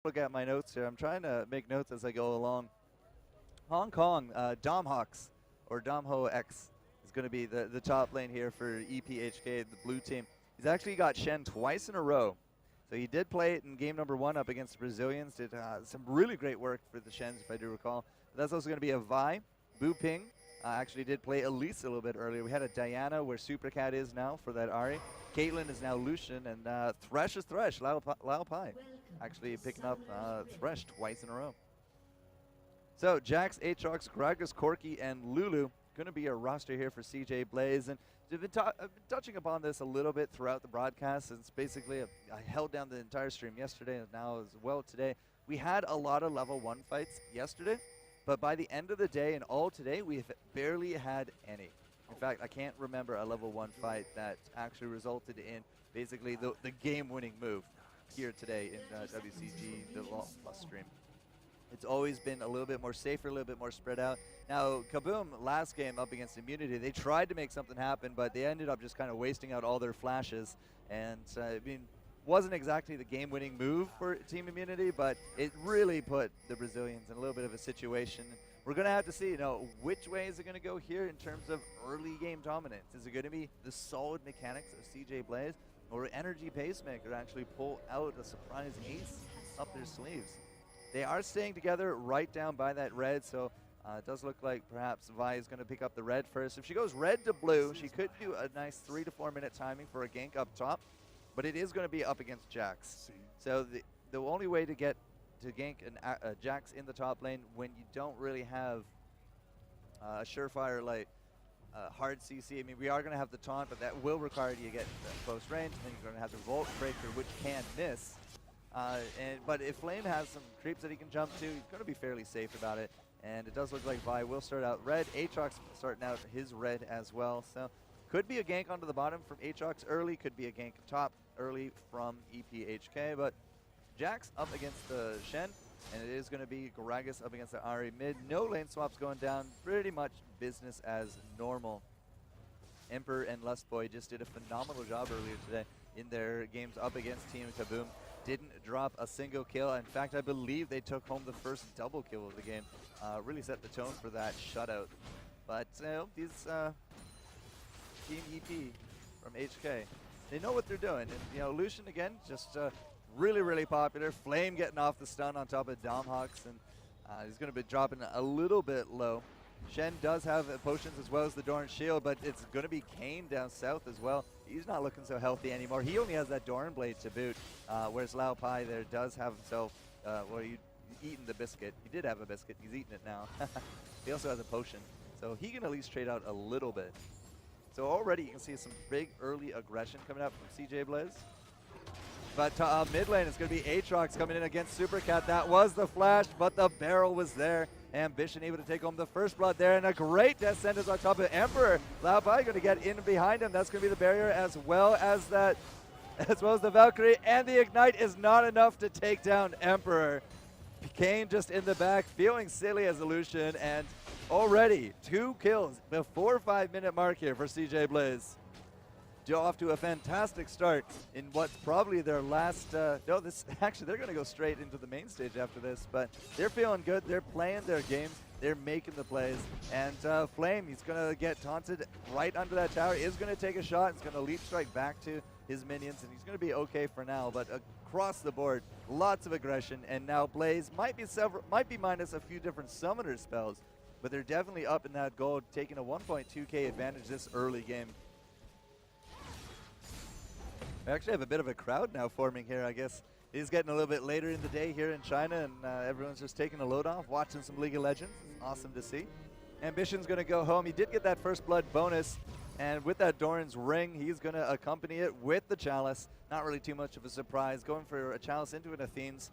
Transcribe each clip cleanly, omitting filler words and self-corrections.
Look at my notes here. I'm trying to make notes as I go along. Hong Kong, Dom Hawks, or Dom Ho X, is going to be the top lane here for EPHK, the blue team. He's actually got Shen twice in a row. So he did play it in game number 1 up against the Brazilians. Did some really great work for the Shens, if I do recall. But that's also going to be a Vi. Bu Ping actually did play Elise a little bit earlier. We had a Diana where Supercat is now for that Ahri. Caitlyn is now Lucian, and Thresh is Thresh, Lao Pai. Actually picking up Thresh twice in a row. So Jax, Aatrox, Gragas, Corki, and Lulu going to be a roster here for CJ Blaze. And I've been touching upon this a little bit throughout the broadcast. It's basically, I held down the entire stream yesterday and now as well today. We had a lot of level 1 fights yesterday, but by the end of the day and all today, we've barely had any. In fact, I can't remember a level 1 fight that actually resulted in basically the game-winning move here today in WCG, the Plus stream. It's always been a little bit more safer, a little bit more spread out. Now, Kaboom, last game up against Immunity, they tried to make something happen, but they ended up just kind of wasting out all their flashes. And, I mean, wasn't exactly the game-winning move for Team Immunity, but it really put the Brazilians in a little bit of a situation. We're going to have to see, which way is it going to go here in terms of early game dominance? Is it going to be the solid mechanics of CJ Blaze, or Energy Pacemaker actually pull out a surprise ace up their sleeves? They are staying together right down by that red, so it does look like perhaps Vi is going to pick up the red first. If she goes red to blue, she could do a nice 3 to 4 minute timing for a gank up top, but it is going to be up against Jax. So the only way to get to gank a Jax in the top lane when you don't really have a surefire like hard CC. I mean, we are going to have the taunt, but that will require you to get close range, and then you're going to have the Volt Breaker, which can miss. But if Flame has some creeps that he can jump to, he's going to be fairly safe about it. And it does look like Vi will start out red. Aatrox starting out his red as well. So could be a gank onto the bottom from Aatrox early, could be a gank top early from EPHK. But Jax up against the Shen, and it is going to be Gragas up against the Ahri mid. No lane swaps going down, pretty much business as normal. Emperor and Lustboy just did a phenomenal job earlier today in their games up against Team Kaboom. Didn't drop a single kill. In fact, I believe they took home the first double kill of the game. Really set the tone for that shutout. But these Team EP from HK, they know what they're doing. And Lucian again, just really, really popular. Flame getting off the stun on top of Dom Hawks, and he's going to be dropping a little bit low. Shen does have potions as well as the Doran Shield, but it's going to be Kane down south as well. He's not looking so healthy anymore. He only has that Doran Blade to boot, whereas Lao Pai there does have himself, well, he's eaten the biscuit. He did have a biscuit. He's eaten it now. He also has a potion, so he can at least trade out a little bit. So already you can see some big early aggression coming up from CJ Blaze. But mid lane is going to be Aatrox coming in against Supercat. That was the flash, but the barrel was there. Ambition able to take home the first blood there, and a great death sentence on top of Emperor. Lao Pai going to get in behind him. That's going to be the barrier as well as that, as well as the Valkyrie, and the Ignite is not enough to take down Emperor. Kane just in the back, feeling silly as a Lucian, and already 2 kills before 5-minute mark here for CJ Blaze. Off to a fantastic start in what's probably their last, actually they're going to go straight into the main stage after this, but they're feeling good, they're playing their games, they're making the plays, and Flame, he's going to get taunted right under that tower, is going to take a shot, he's going to leap strike back to his minions, and he's going to be okay for now, but across the board, lots of aggression, and now Blaze might be minus a few different summoner spells, but they're definitely up in that gold, taking a 1.2k advantage this early game. We actually have a bit of a crowd now forming here, I guess. It is getting a little bit later in the day here in China, and everyone's just taking a load off, watching some League of Legends. It's awesome to see. Ambition's going to go home. He did get that first blood bonus, and with that Doran's ring, he's going to accompany it with the Chalice. Not really too much of a surprise. Going for a Chalice into an Athene's.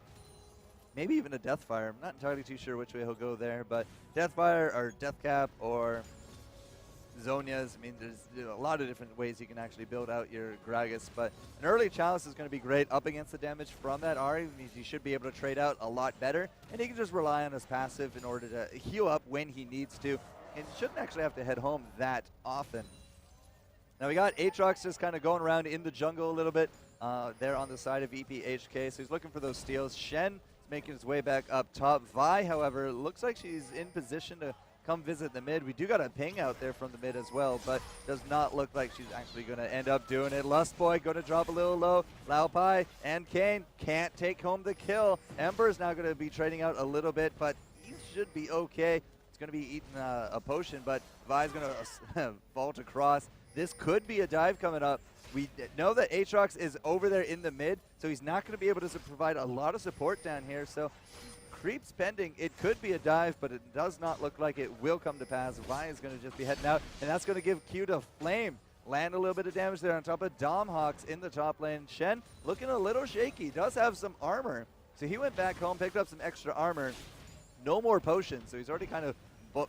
Maybe even a Deathfire. I'm not entirely too sure which way he'll go there, but Deathfire or Deathcap or Zonias. I mean, there's a lot of different ways you can actually build out your Gragas, but an early Chalice is going to be great up against the damage from that Ahri. Means he should be able to trade out a lot better, and he can just rely on his passive in order to heal up when he needs to, and shouldn't actually have to head home that often. Now we got Aatrox just kind of going around in the jungle a little bit there on the side of EPHK, so he's looking for those steals. Shen making his way back up top. Vi, however, looks like she's in position to come visit the mid. We do got a ping out there from the mid as well, but does not look like she's actually going to end up doing it. Lustboy going to drop a little low. Laupai and Kane can't take home the kill. Ember's now going to be trading out a little bit, but he should be okay. He's going to be eating a potion, but Vi's going to vault across. This could be a dive coming up. We know that Aatrox is over there in the mid, so he's not going to be able to provide a lot of support down here. So creeps pending. It could be a dive, but it does not look like it will come to pass. Vi is going to just be heading out, and that's going to give Q to Flame. Land a little bit of damage there on top of Domhawks in the top lane. Shen looking a little shaky. Does have some armor. So he went back home, picked up some extra armor. No more potions, so he's already kind of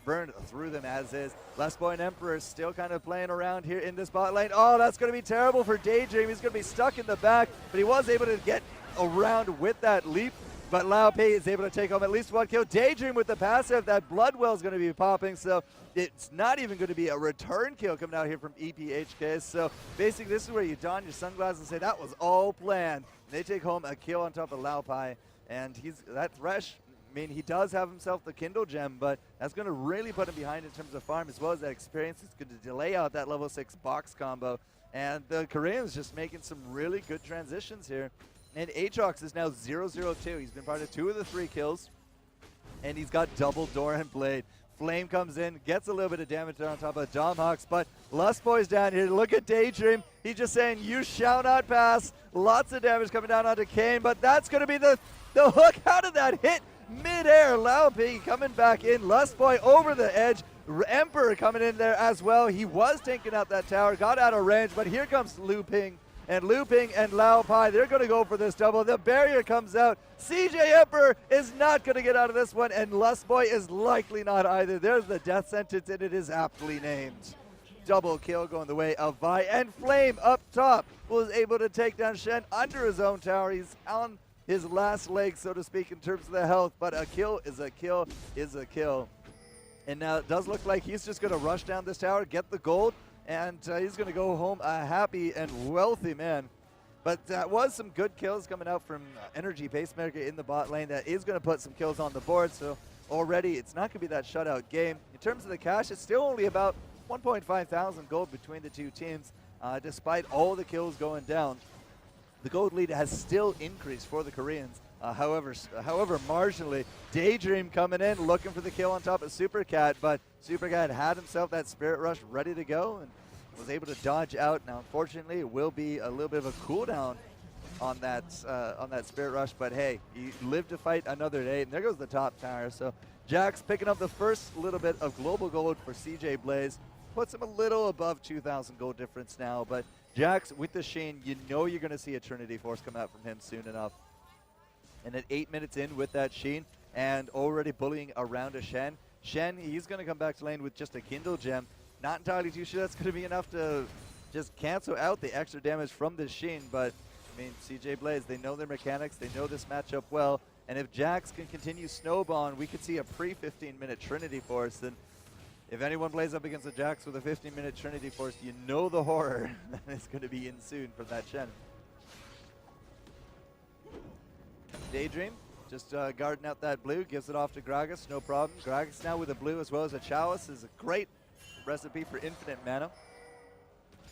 burned through them as is. Lustboy and Emperor still kind of playing around here in this bot lane. Oh, that's going to be terrible for Daydream. He's going to be stuck in the back, but he was able to get around with that leap. But Laupai is able to take home at least one kill. Daydream with the passive. That Bloodwell is going to be popping, so it's not even going to be a return kill coming out here from EPHK. So basically, this is where you don your sunglasses and say that was all planned. They take home a kill on top of Laupai, and that Thresh. I mean, he does have himself the Kindle gem, but that's going to really put him behind in terms of farm as well as that experience. It's going to delay out that level 6 box combo. And the Koreans just making some really good transitions here. And Aatrox is now 0-0-2. He's been part of 2 of the 3 kills. And he's got double Doran Blade. Flame comes in, gets a little bit of damage there on top of Domhawks, but Lustboy's down here. Look at Daydream. He's just saying, you shall not pass. Lots of damage coming down onto Kane, but that's going to be the hook. How did that hit? Mid-air, Laupai coming back in. Lustboy over the edge. Emperor coming in there as well. He was taking out that tower, got out of range, but here comes Looping. And Looping and Laupai, they're going to go for this double. The barrier comes out. CJ Emperor is not going to get out of this one, and Lustboy is likely not either. There's the death sentence, and it is aptly named. Double kill going the way of Vi, and Flame up top was able to take down Shen under his own tower. He's on his last leg, so to speak, in terms of the health, but a kill is a kill is a kill. And now it does look like he's just going to rush down this tower, get the gold, and he's going to go home a happy and wealthy man. But that was some good kills coming out from Energy Pacemaker in the bot lane. That is going to put some kills on the board, so already it's not going to be that shutout game. In terms of the cash, it's still only about 1.5 thousand gold between the two teams, despite all the kills going down. The gold lead has still increased for the Koreans. However, marginally. Daydream coming in, looking for the kill on top of Supercat, but Supercat had himself that Spirit Rush ready to go and was able to dodge out. Now, unfortunately, it will be a little bit of a cooldown on that Spirit Rush, but hey, you live to fight another day, and there goes the top tower. So Jax picking up the first little bit of global gold for CJ Blaze. Puts him a little above 2,000 gold difference now, but Jax with the Sheen, you know you're going to see a Trinity Force come out from him soon enough. And at 8 minutes in with that Sheen and already bullying around a Shen, he's going to come back to lane with just a Kindle gem. Not entirely too sure that's going to be enough to just cancel out the extra damage from this Sheen, but I mean, CJ Blaze, they know their mechanics, they know this matchup well, and if Jax can continue snowballing, we could see a pre-15-minute Trinity Force. And if anyone plays up against a Jax with a 15-minute Trinity Force, you know the horror that is going to be ensued from that Shen. Daydream just guarding out that blue, gives it off to Gragas, no problem. Gragas now with a blue as well as a Chalice is a great recipe for infinite mana.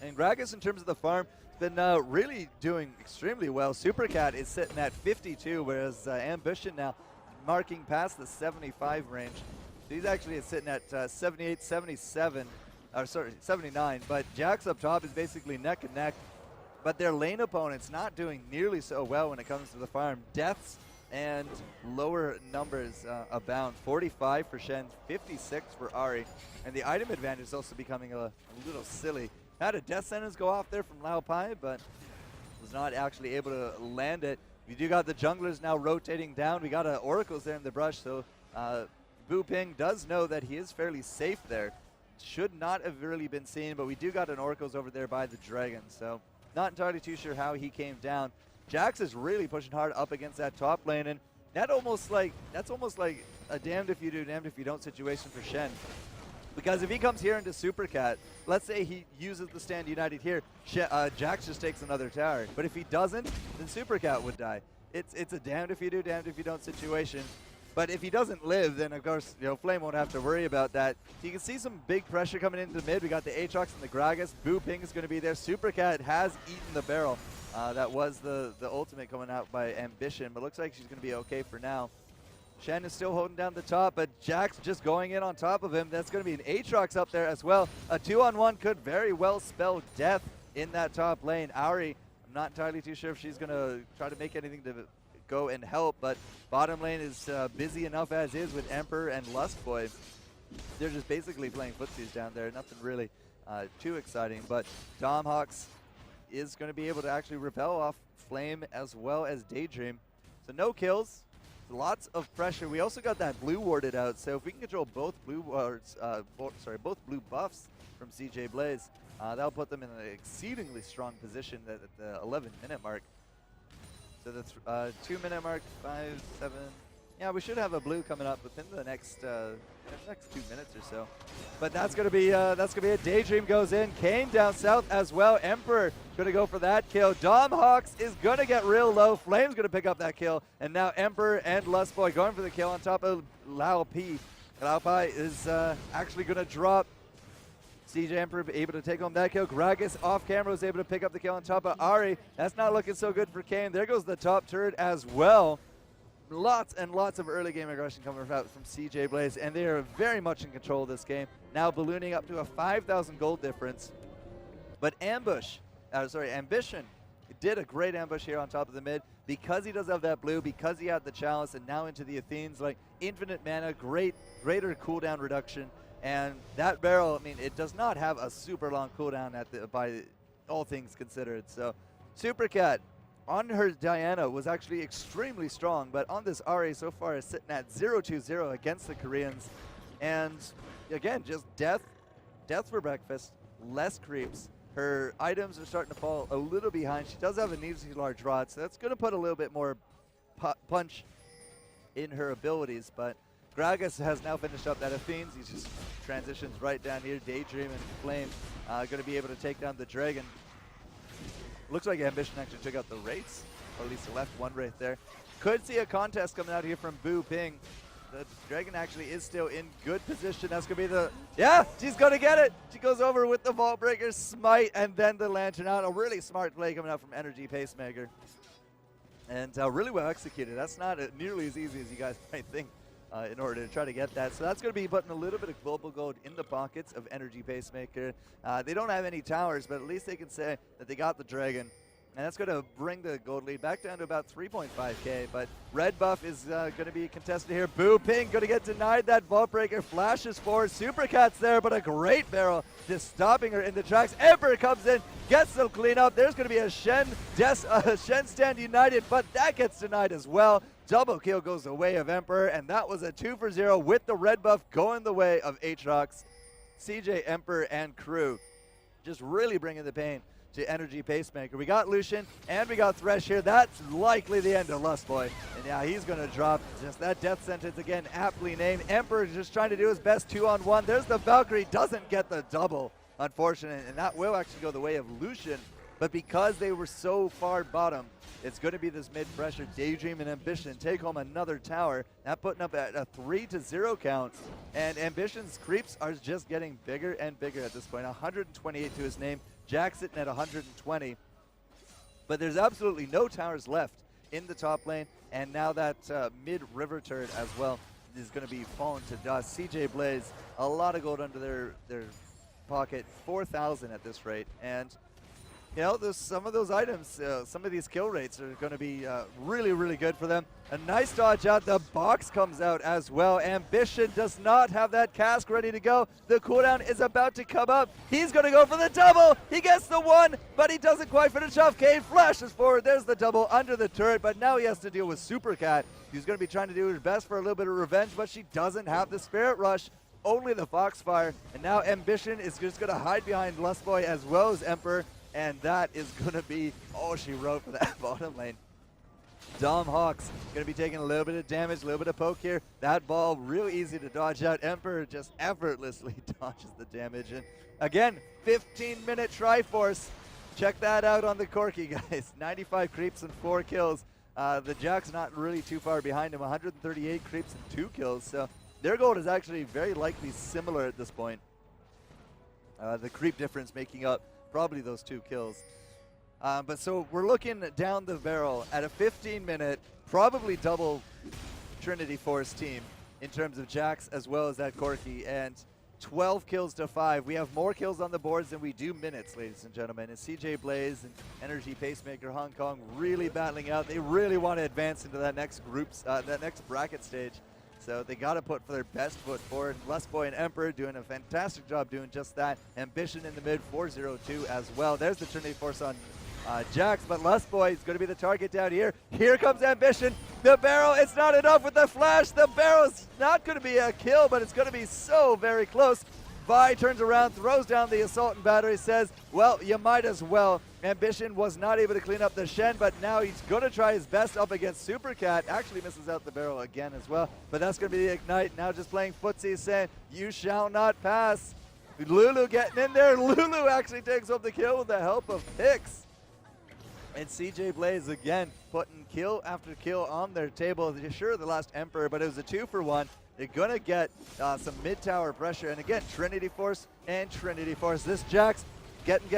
And Gragas, in terms of the farm, has been really doing extremely well. Supercat is sitting at 52, whereas Ambition now marking past the 75 range. So he's actually sitting at 78, 77, or sorry, 79. But Jax up top is basically neck and neck. But their lane opponents not doing nearly so well when it comes to the farm. Deaths and lower numbers abound. 45 for Shen, 56 for Ahri. And the item advantage is also becoming a little silly. Had a death sentence go off there from Laupai, but was not actually able to land it. We do got the junglers now rotating down. We got Oracles there in the brush, so Boo Ping does know that he is fairly safe there. Should not have really been seen, but we do got an Oracles over there by the Dragon, so not entirely too sure how he came down. Jax is really pushing hard up against that top lane, and that's almost like a damned if you do, damned if you don't situation for Shen. Because if he comes here into Supercat, let's say he uses the Stand United here, Jax just takes another tower. But if he doesn't, then Supercat would die. it's a damned if you do, damned if you don't situation. But if he doesn't live, then of course, Flame won't have to worry about that. So you can see some big pressure coming into the mid. We got the Aatrox and the Gragas. Boo Ping is going to be there. Supercat has eaten the barrel. That was the ultimate coming out by Ambition, but looks like she's going to be okay for now. Shen is still holding down the top, but Jack's just going in on top of him. That's going to be an Aatrox up there as well. A 2-on-1 could very well spell death in that top lane. Auri, I'm not entirely too sure if she's going to try to make anything to go and help, but bottom lane is busy enough as is with Emperor and Lustboy. They're just basically playing footsies down there. Nothing really too exciting, but Domhawks is going to be able to actually repel off Flame as well as Daydream. So no kills. Lots of pressure. We also got that blue warded out, so if we can control both blue wards, both blue buffs from CJ Blaze, that'll put them in an exceedingly strong position at the 11-minute mark. So that's 2-minute mark, 5, 7. Yeah, we should have a blue coming up within the next 2 minutes or so. But that's gonna be it. Daydream goes in. Kane down south as well. Emperor gonna go for that kill. Domhawks is gonna get real low. Flame's gonna pick up that kill, and now Emperor and Lustboy going for the kill on top of Lao P. Lao Pai is actually gonna drop. CJ Emperor able to take home that kill. Gragas off camera was able to pick up the kill on top of Ari. That's not looking so good for Kane. There goes the top turret as well. Lots and lots of early game aggression coming out from CJ Blaze, and they are very much in control of this game. Now ballooning up to a 5,000 gold difference. But Ambition did a great ambush here on top of the mid because he does have that blue, because he had the chalice, and now into the Athenes, like infinite mana, greater cooldown reduction. And that barrel, I mean, it does not have a super long cooldown by all things considered. So Supercat on her Diana was actually extremely strong, but on this Ari so far is sitting at 0-2-0 against the Koreans. And again, just death for breakfast, less creeps. Her items are starting to fall a little behind. She does have an easy large rod, so that's going to put a little bit more punch in her abilities. But Gragas has now finished up that Athenes. He just transitions right down here. Daydream and Flame going to be able to take down the Dragon. Looks like Ambition actually took out the Wraiths, or at least left one Wraith there. Could see a contest coming out here from Boo Ping. The Dragon actually is still in good position. That's going to be the... Yeah, she's going to get it. She goes over with the Vault Breaker, Smite, and then the Lantern out. A really smart play coming out from Energy Pacemaker. And really well executed. That's not nearly as easy as you guys might think in order to try to get that. So that's going to be putting a little bit of global gold in the pockets of Energy Pacemaker. They don't have any towers, but at least they can say that they got the Dragon. And that's going to bring the gold lead back down to about 3.5k. But red buff is going to be contested here. Boo Ping going to get denied that Vault Breaker. Flashes forward. Supercat's there, but a great barrel just stopping her in the tracks. Emperor comes in, gets some cleanup. There's going to be a Shen stand united, but that gets denied as well. Double kill goes the way of Emperor, and that was a 2-for-0 with the red buff going the way of Aatrox. CJ, Emperor, and crew just really bringing the pain to Energy Pacemaker. We got Lucian and we got Thresh here. That's likely the end of Lustboy. And yeah, he's going to drop just that death sentence again, aptly named. Emperor just trying to do his best 2-on-1. There's the Valkyrie, doesn't get the double, unfortunate, and that will actually go the way of Lucian. But because they were so far bottom, it's going to be this mid pressure. Daydream and Ambition take home another tower. That putting up at a 3-0 count. And Ambition's creeps are just getting bigger and bigger at this point. 128 to his name. Jack sitting at 120. But there's absolutely no towers left in the top lane. And now that mid-river turret as well is going to be falling to dust. CJ Blaze, a lot of gold under their pocket. 4,000 at this rate. And you know, some of those items, some of these kill rates are going to be really, really good for them. A nice dodge out. The box comes out as well. Ambition does not have that cask ready to go. The cooldown is about to come up. He's going to go for the double. He gets the one, but he doesn't quite finish off. Kane flashes forward. There's the double under the turret, but now he has to deal with Supercat. He's going to be trying to do his best for a little bit of revenge, but she doesn't have the Spirit Rush. Only the Foxfire. And now Ambition is just going to hide behind Lustboy as well as Emperor. And that is going to be all she wrote for that bottom lane. Domhawks going to be taking a little bit of damage, a little bit of poke here. That ball real easy to dodge out. Emperor just effortlessly dodges the damage. And again, 15-minute Triforce. Check that out on the Corki, guys. 95 creeps and 4 kills. The Jack's not really too far behind him, 138 creeps and 2 kills, so their gold is actually very likely similar at this point. The creep difference making up probably those 2 kills. But so we're looking down the barrel at a 15-minute, probably double Trinity Force team in terms of Jax as well as that Corki, and 12 kills to 5. We have more kills on the boards than we do minutes, ladies and gentlemen. And CJ Blaze and Energy Pacemaker Hong Kong really battling out. They really want to advance into that next that next bracket stage. So they got to put their best foot forward. Lustboy and Emperor doing a fantastic job doing just that. Ambition in the mid, 4-0-2 as well. There's the Trinity Force on Jax, but Lustboy is going to be the target down here. Here comes Ambition. The barrel, it's not enough with the flash. The barrel's not going to be a kill, but it's going to be so very close. Vi turns around, throws down the assault and battery, says, well, you might as well. Ambition was not able to clean up the Shen, but now he's going to try his best up against Supercat. Actually misses out the barrel again as well, but that's going to be the Ignite. Now just playing footsie, saying, you shall not pass. Lulu getting in there. Lulu actually takes up the kill with the help of Pix. And CJ Blaze again putting kill after kill on their table. Sure, the last Emperor, but it was a 2-for-1. They're going to get some mid-tower pressure. And again, Trinity Force and Trinity Force. This Jax getting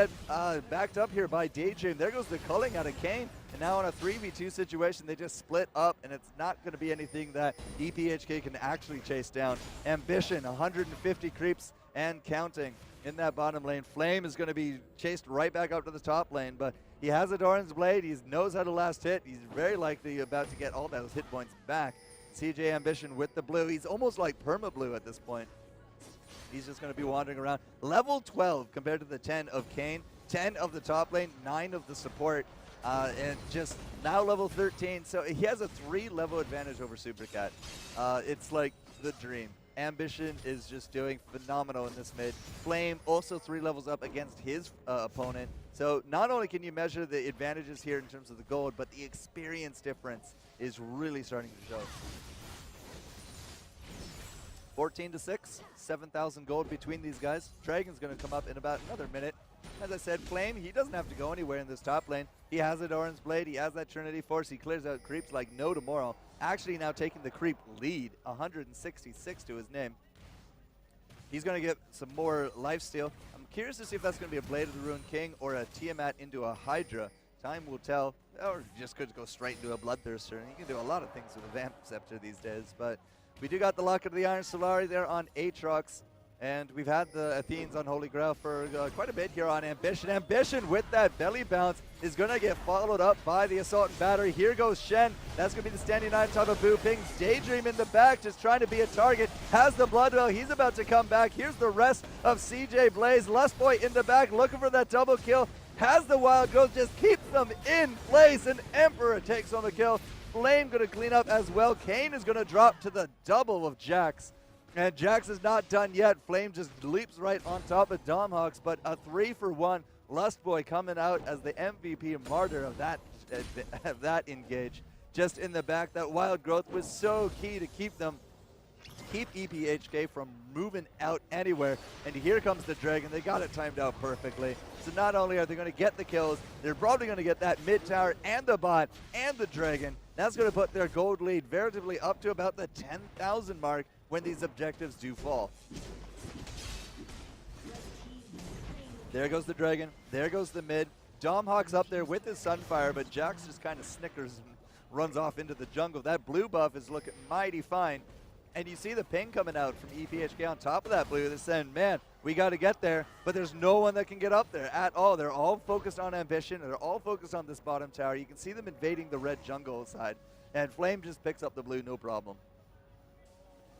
backed up here by Daydream. There goes the culling out of Kane. And now in a 3v2 situation, they just split up, and it's not going to be anything that EPHK can actually chase down. Ambition, 150 creeps and counting in that bottom lane. Flame is going to be chased right back up to the top lane, but he has a Doran's Blade. He knows how to last hit. He's very likely about to get all those hit points back. CJ Ambition with the blue. He's almost like perma-blue at this point. He's just going to be wandering around. Level 12 compared to the 10 of Kane, 10 of the top lane, 9 of the support, and just now level 13. So he has a 3-level advantage over Supercat. It's like the dream. Ambition is just doing phenomenal in this mid. Flame also 3 levels up against his opponent. So not only can you measure the advantages here in terms of the gold, but the experience difference is really starting to show. 14-6, 7,000 gold between these guys. Dragon's going to come up in about another minute. As I said, Flame, he doesn't have to go anywhere in this top lane. He has a Doran's Blade, he has that Trinity Force, he clears out creeps like no tomorrow. Actually now taking the creep lead, 166 to his name. He's going to get some more lifesteal. I'm curious to see if that's going to be a Blade of the Ruined King or a Tiamat into a Hydra. Time will tell. Or just could go straight into a Bloodthirster. And you can do a lot of things with a Vamp Scepter these days. But we do got the Locket of the Iron Solari there on Aatrox. And we've had the Athenes on Holy Grail for quite a bit here on Ambition. Ambition with that belly bounce is going to get followed up by the Assault and Battery. Here goes Shen. That's going to be the standing 9 top of Boo Pings. Daydream in the back, just trying to be a target. Has the Bloodwell. He's about to come back. Here's the rest of CJ Blaze. Lustboy in the back, looking for that double kill. Has the Wild Growth, just keeps them in place. And Emperor takes on the kill. Flame going to clean up as well. Kane is going to drop to the double of Jax. And Jax is not done yet. Flame just leaps right on top of Domhawks, but a 3-for-1. Lustboy coming out as the MVP martyr of that engage. Just in the back, that Wild Growth was so key to keep EPHK from moving out anywhere. And here comes the Dragon. They got it timed out perfectly. So not only are they going to get the kills, they're probably going to get that mid tower and the bot and the Dragon. That's going to put their gold lead veritably up to about the 10,000 mark when these objectives do fall. There goes the Dragon. There goes the mid. Domhawk's up there with his Sunfire, but Jax just kind of snickers and runs off into the jungle. That blue buff is looking mighty fine. And you see the ping coming out from EPHK on top of that blue. They're saying, man, we got to get there. But there's no one that can get up there at all. They're all focused on Ambition. They're all focused on this bottom tower. You can see them invading the red jungle side. And Flame just picks up the blue, no problem.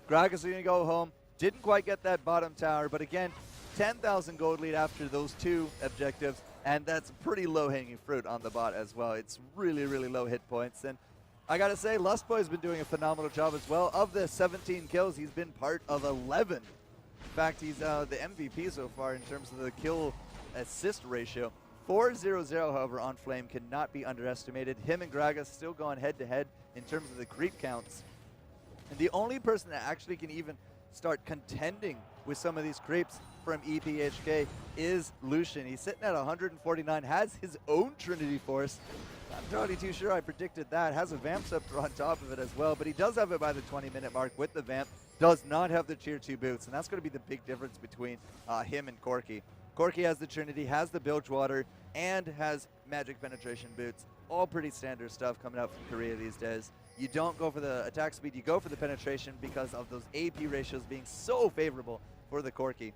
Gragas is going to go home. Didn't quite get that bottom tower, but again, 10,000 gold lead after those 2 objectives, and that's pretty low-hanging fruit on the bot as well. It's really, really low hit points, and I got to say, Lustboy's been doing a phenomenal job as well. Of the 17 kills, he's been part of 11. In fact, he's the MVP so far in terms of the kill assist ratio. 4-0-0, however, on Flame cannot be underestimated. Him and Gragas still going head-to-head in terms of the creep counts. And the only person that actually can even start contending with some of these creeps from EPHK is Lucian. He's sitting at 149, has his own Trinity Force, Not entirely too sure I predicted that. Has a Vamp Scepter on top of it as well, but he does have it by the 20-minute mark with the Vamp. Does not have the Tier 2 boots, and that's going to be the big difference between him and Corki. Corki has the Trinity, has the Bilgewater, and has Magic Penetration boots. All pretty standard stuff coming out from Korea these days. You don't go for the attack speed, you go for the penetration because of those AP ratios being so favorable for the Corki.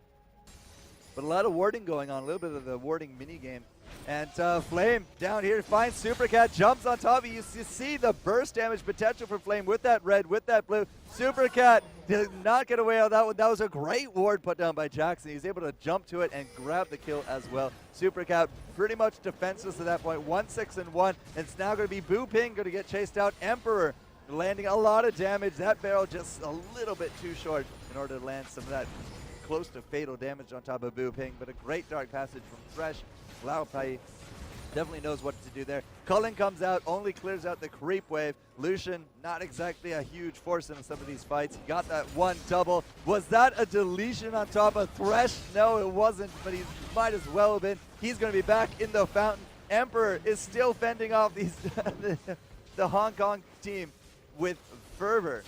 But a lot of warding going on, a little bit of the warding mini game. And Flame down here finds Super Cat, jumps on top of you. You see the burst damage potential for Flame with that red, with that blue. Super Cat did not get away on that one. That was a great ward put down by Jackson. He was able to jump to it and grab the kill as well. Super Cat pretty much defenseless at that point. 1-6-1. And it's now going to be Boo Ping going to get chased out. Emperor landing a lot of damage. That barrel just a little bit too short in order to land some of that close to fatal damage on top of Boo Ping, but a great dark passage from Thresh. Lao Pai definitely knows what to do there. Cullen comes out, only clears out the creep wave. Lucian, not exactly a huge force in some of these fights. He got that one double. Was that a deletion on top of Thresh? No, it wasn't, but he might as well have been. He's going to be back in the fountain. Emperor is still fending off these the Hong Kong team with fervor.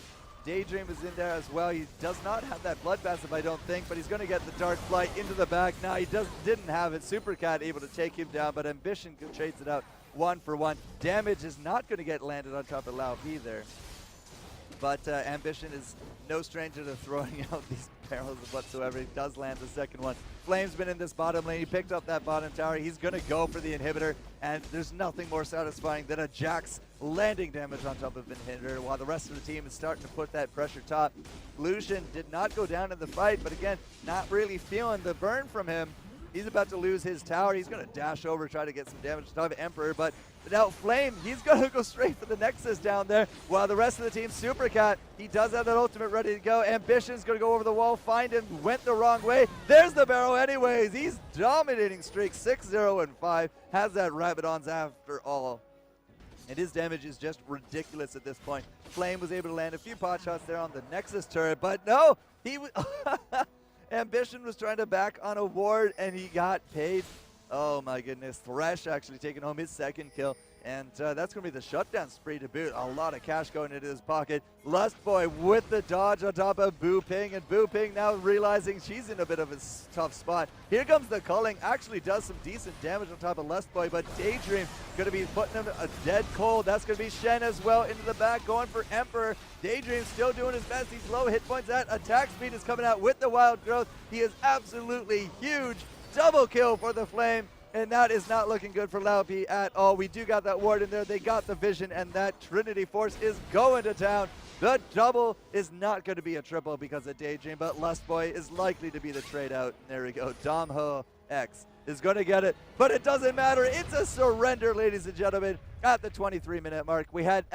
Daydream is in there as well. He does not have that blood passive, I don't think, but he's going to get the Dark Flight into the back. Now he didn't have it. Super Cat able to take him down, but Ambition trades it out 1-for-1. Damage is not going to get landed on top of Lao P there. But Ambition is no stranger to throwing out these barrels whatsoever. He does land the second one. Flame's been in this bottom lane. He picked up that bottom tower. He's going to go for the inhibitor, and there's nothing more satisfying than a Jax landing damage on top of inhibitor while the rest of the team is starting to put that pressure top. Lucian did not go down in the fight, but again, not really feeling the burn from him. He's about to lose his tower. He's going to dash over, try to get some damage on top of Emperor, but now Flame, he's going to go straight for the Nexus down there, while the rest of the team, Super Cat, he does have that ultimate ready to go. Ambition's going to go over the wall, find him, went the wrong way. There's the barrel anyways. He's dominating streak, 6-0-5, has that Rabadons after all. And his damage is just ridiculous at this point. Flame was able to land a few pot shots there on the Nexus turret, but no, he Ambition was trying to back on a ward, and he got paid. Oh my goodness. Thresh actually taking home his second kill. And that's going to be the shutdown spree to boot. A lot of cash going into his pocket. Lustboy with the dodge on top of Boo Ping. And Boo Ping now realizing she's in a bit of a tough spot. Here comes the culling. Actually does some decent damage on top of Lustboy. But Daydream going to be putting him a dead cold. That's going to be Shen as well into the back going for Emperor. Daydream still doing his best. He's low hit points. That attack speed is coming out with the wild growth. He is absolutely huge. Double kill for the Flame. And that is not looking good for Laupi at all. We do got that ward in there. They got the vision, and that Trinity Force is going to town. The double is not going to be a triple because of Daydream, but Lustboy is likely to be the trade out. There we go. Domho X is going to get it, but it doesn't matter. It's a surrender, ladies and gentlemen, at the 23-minute mark. We had